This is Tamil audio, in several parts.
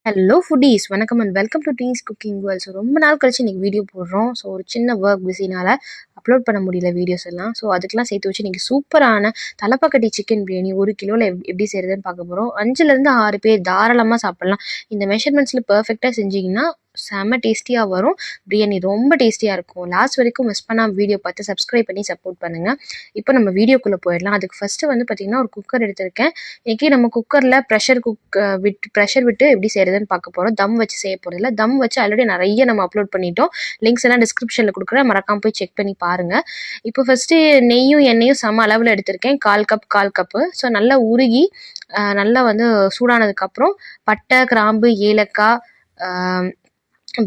ஹலோ ஃபுட்டீஸ் வணக்கம் and welcome to Dee's cooking world. So ரொம்ப நாள் கழிச்சு இன்றைக்கி வீடியோ போடுறோம். ஸோ ஒரு சின்ன ஒர்க் பிஸினால் அப்லோட் பண்ண முடியல வீடியோஸ் எல்லாம். ஸோ அதுக்கெலாம் சேர்த்து வச்சு இன்றைக்கி சூப்பரான தலப்பாக்கட்டி சிக்கன் பிரியாணி 1 கிலோவில் எப்படி செய்கிறதுன்னு பார்க்க போகிறோம். 5லேருந்து 6 பேர் தாராளமாக சாப்பிட்லாம். இந்த மெஷர்மெண்ட்ஸில் பர்ஃபெக்டாக செஞ்சிங்கன்னா செம்ம டேஸ்டியாக வரும். பிரியாணி ரொம்ப டேஸ்டியாக இருக்கும். லாஸ்ட் வரைக்கும் மிஸ் பண்ணாமல் வீடியோ பார்த்து சப்ஸ்கிரைப் பண்ணி சப்போர்ட் பண்ணுங்கள். இப்போ நம்ம வீடியோக்குள்ளே போயிடலாம். அதுக்கு ஃபஸ்ட்டு வந்து பார்த்திங்கன்னா ஒரு குக்கர் எடுத்திருக்கேன். இன்றைக்கி நம்ம குக்கரில் ப்ரெஷர் விட்டு எப்படி செய்கிறதுன்னு பார்க்க போகிறோம். தம் வச்சு செய்ய போகிறதில்ல. தம் வச்சு ஆல்ரெடி நிறைய நம்ம அப்லோட் பண்ணிட்டோம். லிங்க்ஸ் எல்லாம் டிஸ்கிரிப்ஷனில் கொடுக்குறேன், மறக்காமல் போய் செக் பண்ணி பாருங்கள். இப்போ ஃபஸ்ட்டு நெய்யும் எண்ணெயும் சம அளவில் எடுத்திருக்கேன். 1/4 கப்பு. ஸோ நல்லா உருகி நல்லா வந்து சூடானதுக்கப்புறம் பட்டை, கிராம்பு, ஏலக்காய்,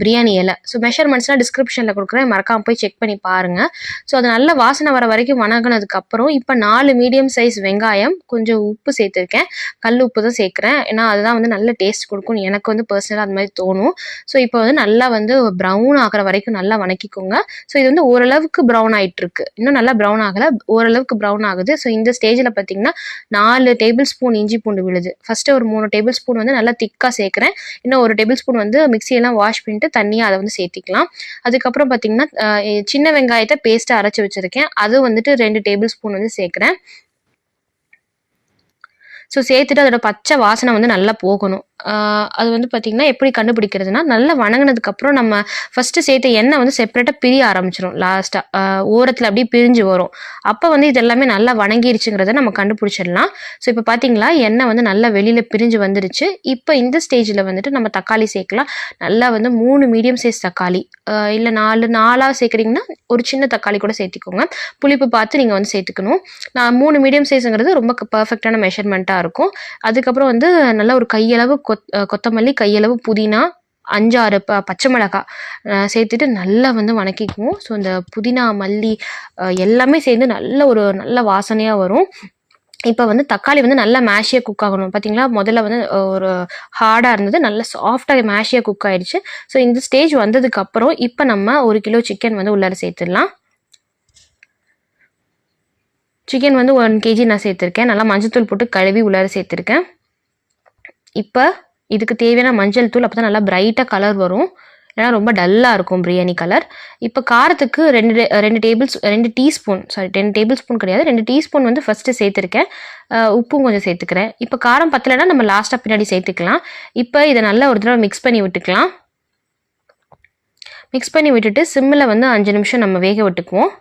பிரியாணி இலை. ஸோ மெஷர்மெண்ட்ஸ்லாம் டிஸ்கிரிப்ஷனில் கொடுக்குறேன், மறக்காமல் போய் செக் பண்ணி பாருங்கள். ஸோ அது நல்ல வாசனை வர வரைக்கும் வணங்கினதுக்கப்புறம் இப்போ 4 மீடியம் சைஸ் வெங்காயம், கொஞ்சம் உப்பு சேர்த்துருக்கேன். கல் உப்பு தான் சேர்க்குறேன், ஏன்னா அதுதான் வந்து நல்ல டேஸ்ட் கொடுக்கும். எனக்கு வந்து பர்சனலாக அது மாதிரி தோணும். ஸோ இப்போ வந்து நல்லா வந்து ப்ரௌன் ஆகிற வரைக்கும் நல்லா வணக்கிக்கோங்க. ஸோ இது வந்து ஓரளவுக்கு ப்ரௌன் ஆகிட்டுருக்கு, இன்னும் நல்லா ப்ரௌன் ஆகலை, ஓரளவுக்கு ப்ரௌன் ஆகுது. ஸோ இந்த ஸ்டேஜில் பார்த்தீங்கன்னா 4 டேபிள் ஸ்பூன் இஞ்சி பூண்டு விழுது. ஃபஸ்ட்டு ஒரு 3 டேபிள் ஸ்பூன் வந்து நல்லா திக்காக சேர்க்குறேன். இன்னும் 1 டேபிள் ஸ்பூன் வந்து மிக்சியெல்லாம் வாஷ் பண்ணி தண்ணியை அதை வந்து சேர்த்திக்கலாம். அதுக்கப்புறம் பார்த்தீங்கன்னா சின்ன வெங்காயத்தை பேஸ்ட்டாக அரைச்சி வச்சுருக்கேன், அது வந்துட்டு 2 டேபிள் ஸ்பூன் வந்து சேர்க்குறேன். ஸோ சேர்த்துட்டு அதோட பச்சை வாசனை வந்து நல்லா போகணும். அது வந்து பார்த்திங்கன்னா எப்படி கண்டுபிடிக்கிறதுனா, நல்லா வணங்கினதுக்கப்புறம் நம்ம ஃபஸ்ட்டு சேர்த்த எண்ணெய் வந்து செப்பரேட்டாக பிரிய ஆரம்பிச்சிடும். லாஸ்ட்டாக ஓரத்தில் அப்படியே பிரிஞ்சு வரும். அப்போ வந்து இது எல்லாமே நல்லா வணங்கிருச்சுங்கிறத நம்ம கண்டுபிடிச்சிடலாம். ஸோ இப்போ பார்த்தீங்களா, எண்ணெய் வந்து நல்லா வெளியில் பிரிஞ்சு வந்துருச்சு. இப்போ இந்த ஸ்டேஜில் வந்துட்டு நம்ம தக்காளி சேர்க்கலாம். நல்லா வந்து 3 மீடியம் சைஸ் தக்காளி, இல்லை 4 சேர்க்குறீங்கன்னா ஒரு சின்ன தக்காளி கூட சேர்த்திக்கோங்க. புளிப்பு பார்த்து நீங்கள் வந்து சேர்த்துக்கணும். நான் 3 மீடியம் சைஸுங்கிறது ரொம்ப பர்ஃபெக்டான மெஷர்மெண்ட்டாக இருக்கும். அதுக்கப்புறம் வந்து நல்லா ஒரு கையளவு கொத்தமல்லி, கையளவு புதினா, 5-6 பச்சை மிளகாய் சேர்த்துட்டு நல்லா வந்து வணக்கிக்குவோம். ஸோ இந்த புதினா, மல்லி எல்லாமே சேர்ந்து நல்ல வாசனையாக வரும். இப்போ வந்து தக்காளி வந்து நல்லா மேஷியாக குக் ஆகணும். பார்த்தீங்களா, முதல்ல வந்து ஒரு ஹார்டாக இருந்தது, நல்லா சாஃப்டாக மேஷியாக குக் ஆகிடுச்சு. ஸோ இந்த ஸ்டேஜ் வந்ததுக்கப்புறம் இப்போ நம்ம 1 கிலோ சிக்கன் வந்து உள்ளார சேர்த்துடலாம். சிக்கன் வந்து 1 kg நான் சேர்த்துருக்கேன். நல்லா மஞ்சள் போட்டு கழுவி உள்ளார சேர்த்துருக்கேன். இப்போ இதுக்கு தேவையான மஞ்சள் தூள், அப்போ தான் நல்லா பிரைட்டாக கலர் வரும், ஏன்னா ரொம்ப டல்லாக இருக்கும் பிரியாணி கலர். இப்போ காரத்துக்கு 2 டீஸ்பூன் 10 டேபிள் ஸ்பூன் கிடையாது, 2 டீஸ்பூன் வந்து ஃபஸ்ட்டு சேர்த்துருக்கேன். உப்பும் கொஞ்சம் சேர்த்துக்கிறேன். இப்போ காரம் பத்தலைன்னா நம்ம லாஸ்ட்டாக பின்னாடி சேர்த்துக்கலாம். இப்போ இதை நல்லா ஒரு தடவை மிக்ஸ் பண்ணி விட்டுக்கலாம். மிக்ஸ் பண்ணி விட்டுட்டு சிம்மில் வந்து 5 நிமிஷம் நம்ம வேக விட்டுக்குவோம்.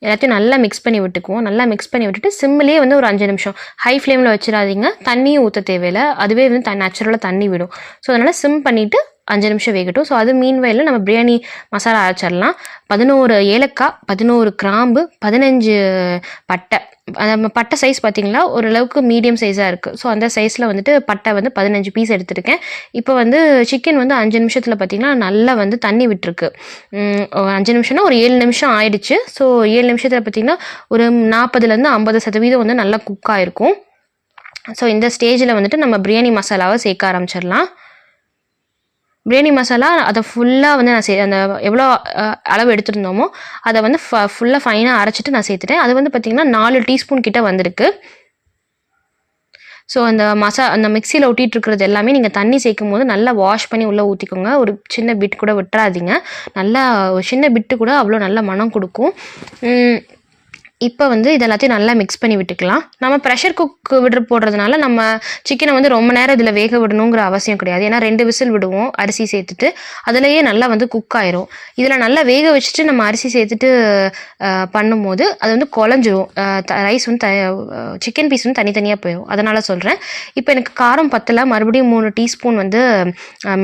எல்லாத்தையும் நல்லா மிக்ஸ் பண்ணி விட்டுக்குவோம். நல்லா மிக்ஸ் பண்ணி விட்டுட்டு சிம்மிலே வந்து ஒரு 5 நிமிஷம், ஹை ஃப்ளேமில் வச்சிடாதீங்க. தண்ணியும் ஊற்ற தேவையில்லை, அதுவே வந்து நேச்சுரலாக தண்ணி விடும். ஸோ அதனால் சிம் பண்ணிவிட்டு 5 நிமிஷம் வேகட்டும். ஸோ அது மீன்வெயில் நம்ம பிரியாணி மசாலா அரைச்சிடலாம். 11 ஏலக்காய், 11 கிராம்பு, 15 பட்டை. பட்டை சைஸ் பார்த்திங்களா ஓரளவுக்கு மீடியம் சைஸாக இருக்குது. ஸோ அந்த சைஸில் வந்துட்டு பட்டை வந்து 15 பீஸ் எடுத்துருக்கேன். இப்போ வந்து சிக்கன் வந்து 5 நிமிஷத்தில் பார்த்திங்கன்னா நல்லா வந்து தண்ணி விட்டுருக்கு. 5 நிமிஷம்னா ஒரு 7 நிமிஷம் ஆயிடுச்சு. ஸோ 7 நிமிஷத்தில் பார்த்திங்கன்னா ஒரு 40% 50% வந்து நல்லா குக் ஆகிருக்கும். ஸோ இந்த ஸ்டேஜில் வந்துட்டு நம்ம பிரியாணி மசாலாவை சேர்க்க ஆரம்பிச்சிடலாம். பிரியாணி மசாலா அதை ஃபுல்லாக வந்து நான் அந்த எவ்வளோ அளவு எடுத்துருந்தோமோ அதை வந்து ஃபுல்லாக ஃபைனாக அரைச்சிட்டு நான் சேர்த்துட்டேன். அது வந்து பார்த்திங்கன்னா 4 டீஸ்பூன் கிட்ட வந்திருக்கு. ஸோ அந்த மிக்சியில் ஒட்டிகிட்டு இருக்கிறது எல்லாமே நீங்கள் தண்ணி சேர்க்கும் போது நல்லா வாஷ் பண்ணி உள்ளே ஊற்றிக்கோங்க. ஒரு சின்ன பிட் கூட விட்டுறாதீங்க. நல்லா ஒரு சின்ன பிட்டு கூட அவ்வளோ நல்ல மனம் கொடுக்கும். இப்போ வந்து இது எல்லாத்தையும் நல்லா மிக்ஸ் பண்ணி விட்டுக்கலாம். நம்ம ப்ரெஷர் குக் போடுறதுனால நம்ம சிக்கனை வந்து ரொம்ப நேரம் இதில் வேக விடணுங்கிற அவசியம் கிடையாது. ஏன்னா 2 விசில் விடுவோம் அரிசி சேர்த்துட்டு, அதுலேயே நல்லா வந்து குக் ஆயிரும். இதில் நல்லா வேக வச்சுட்டு நம்ம அரிசி சேர்த்துட்டு பண்ணும்போது அது வந்து குழஞ்சிரும். ரைஸ் வந்து சிக்கன் பீஸ் வந்து தனித்தனியாக போயிடும். அதனால் சொல்கிறேன். இப்போ எனக்கு காரம் பத்தலை, மறுபடியும் 3 டீஸ்பூன் வந்து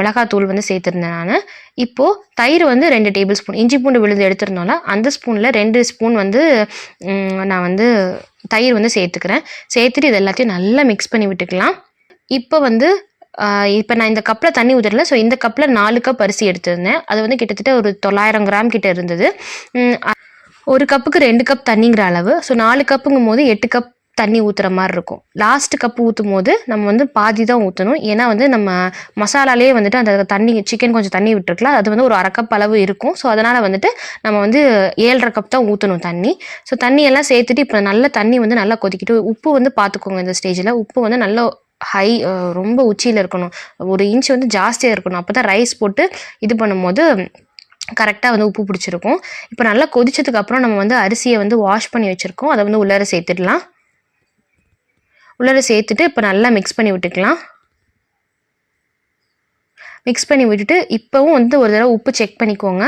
மிளகாத்தூள் வந்து சேர்த்துருந்தேன் நான். இப்போது தயிர் வந்து 2 டேபிள் ஸ்பூன், இஞ்சி பூண்டு விழுது எடுத்துருந்தோம்ல அந்த ஸ்பூனில் 2 ஸ்பூன் வந்து நான் வந்து தயிர் வந்து சேர்த்துக்கிறேன். சேர்த்துட்டு இது எல்லாத்தையும் நல்லா மிக்ஸ் பண்ணி விட்டுக்கலாம். இப்போ வந்து இப்போ நான் இந்த கப்பில் தண்ணி ஊற்றல. ஸோ இந்த கப்பில் 4 கப் அரிசி எடுத்துருந்தேன். அது வந்து கிட்டத்தட்ட ஒரு 900 கிராம் கிட்ட இருந்தது. 1 கப்புக்கு 2 கப் தண்ணிங்கிற அளவு. ஸோ 4 கப்புங்கும் போது 8 கப் தண்ணி ஊற்றுற மாதிரி இருக்கும். லாஸ்ட் கப்பு ஊற்றும் போது நம்ம வந்து பாதி தான் ஊற்றணும். ஏன்னா வந்து நம்ம மசாலாலே வந்துட்டு அந்த தண்ணி சிக்கன் கொஞ்சம் தண்ணி விட்டுருக்கலாம், அது வந்து ஒரு 1/2 கப் அளவு இருக்கும். ஸோ அதனால் வந்துட்டு நம்ம வந்து 7.5 கப் தான் ஊற்றணும் தண்ணி. ஸோ தண்ணி எல்லாம் சேர்த்துட்டு இப்போ நல்ல தண்ணி வந்து நல்லா கொதிக்கிட்டு, உப்பு வந்து பார்த்துக்கோங்க. இந்த ஸ்டேஜில் உப்பு வந்து நல்லா ஹை ரொம்ப உச்சியில் இருக்கணும், 1 இன்ச் வந்து ஜாஸ்தியாக இருக்கணும். அப்போ தான் ரைஸ் போட்டு இது பண்ணும்போது கரெக்டாக வந்து உப்பு பிடிச்சிருக்கும். இப்போ நல்லா கொதிச்சதுக்கப்புறம் நம்ம வந்து அரிசியை வந்து வாஷ் பண்ணி வச்சுருக்கோம், அதை வந்து உள்ளார சேர்த்துடலாம். உள்ளார சேர்த்துட்டு இப்போ நல்லா மிக்ஸ் பண்ணி விட்டுக்கலாம். மிக்ஸ் பண்ணி விட்டுட்டு இப்போவும் வந்து ஒரு தடவை உப்பு செக் பண்ணிக்கோங்க.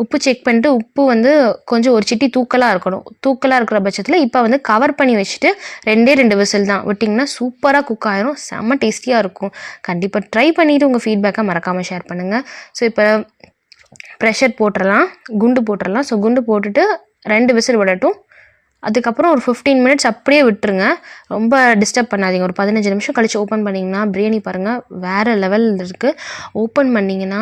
உப்பு செக் பண்ணிட்டு உப்பு வந்து கொஞ்சம் ஒரு சிட்டி தூக்கலாக இருக்கணும். தூக்கலாக இருக்கிற பட்சத்தில் இப்போ வந்து கவர் பண்ணி வச்சுட்டு 2 விசில் தான் விட்டிங்கன்னா சூப்பராக குக் ஆயிரும். செம்ம டேஸ்டியாக இருக்கும். கண்டிப்பாக ட்ரை பண்ணிவிட்டு உங்கள் ஃபீட்பேக்கை மறக்காமல் ஷேர் பண்ணுங்கள். ஸோ இப்போ ப்ரெஷர் போட்டுடலாம், குண்டு போட்டுடலாம். ஸோ குண்டு போட்டுட்டு 2 விசில் விடட்டும். அதுக்கப்புறம் ஒரு 15 மினிட்ஸ் அப்படியே விட்டுருங்க. ரொம்ப டிஸ்டர்ப் பண்ணாதீங்க. ஒரு 15 நிமிஷம் கழித்து ஓப்பன் பண்ணிங்கன்னா பிரியாணி பாருங்கள் வேறு லெவலில் இருக்குது. ஓப்பன் பண்ணிங்கன்னா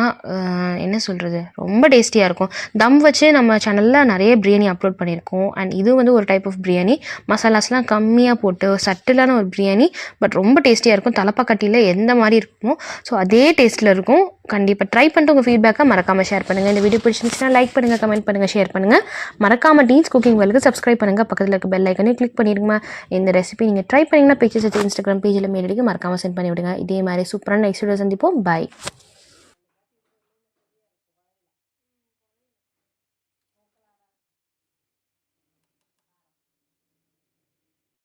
என்ன சொல்கிறது, ரொம்ப டேஸ்டியாக இருக்கும். தம் வச்சு நம்ம சேனலில் நிறைய பிரியாணி அப்லோட் பண்ணியிருக்கோம். அண்ட் இது வந்து ஒரு டைப் ஆஃப் பிரியாணி, மசாலாஸ்லாம் கம்மியாக போட்டு சட்டிலான ஒரு பிரியாணி. பட் ரொம்ப டேஸ்டியாக இருக்கும். தலப்பாக்கட்டியில் எந்த மாதிரி இருக்குமோ ஸோ அதே டேஸ்ட்டில் இருக்கும். கண்டிப்பாக ட்ரை பண்ணிட்டு உங்கள் ஃபீட்பேக்கை மறக்காமல் ஷேர் பண்ணுங்கள். இந்த வீடியோ பிடிச்சிருந்துச்சுன்னா லைக் பண்ணுங்கள், கமெண்ட் பண்ணுங்கள், ஷேர் பண்ணுங்கள். மறக்காமல் டீன்ஸ் குக்கிங் வேர்ல்டுக்கு சப்ஸ்கிரைப் பண்ணுங்கள். பக்கத்தில் இருக்க பெல் ஐக்கனே கிளிக் பண்ணிடுங்க. இந்த ரெசிபி நீங்கள் ட்ரை பண்ணிங்கன்னா பிக்சர்ஸ் எடுத்து இன்ஸ்டாகிராம் பேஜில் மெயில் அடிக்க மறக்காமல் சென்ட் பண்ணி விடுங்க. இதே மாதிரி சூப்பரான நெக்ஸ்ட் வீடியோ சந்திப்போம். பாய்.